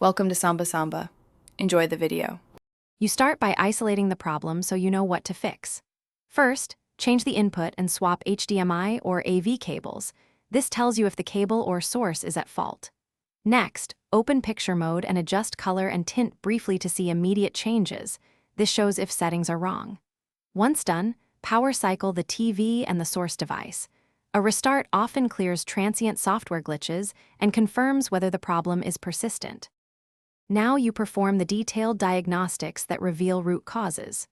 Welcome to Samba Samba. Enjoy the video. You start by isolating the problem so you know what to fix. First, change the input and swap HDMI or AV cables. This tells you if the cable or source is at fault. Next, open picture mode and adjust color and tint briefly to see immediate changes. This shows if settings are wrong. Once done, power cycle the TV and the source device. A restart often clears transient software glitches and confirms whether the problem is persistent. Now you perform the detailed diagnostics that reveal root causes.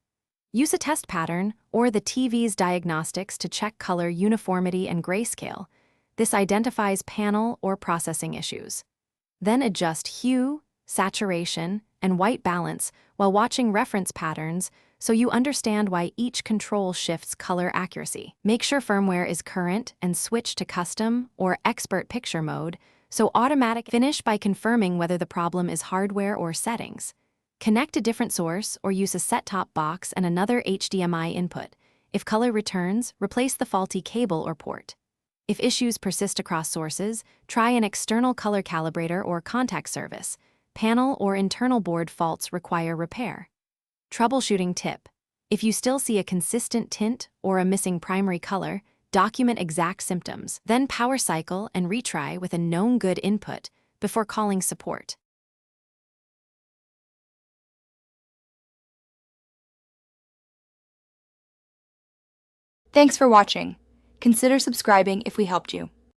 Use a test pattern or the TV's diagnostics to check color uniformity and grayscale. This identifies panel or processing issues. Then adjust hue, saturation, and white balance while watching reference patterns so you understand why each control shifts color accuracy. Make sure firmware is current and switch to custom or expert picture mode so automatic. Finish by confirming whether the problem is hardware or settings. Connect a different source or use a set-top box and another HDMI input. If color returns, replace the faulty cable or port. If issues persist across sources, try an external color calibrator or contact service. Panel or internal board faults require repair. Troubleshooting tip: if you still see a consistent tint or a missing primary color, document exact symptoms, then power cycle and retry with a known good input before calling support. Thanks for watching. Consider subscribing if we helped you.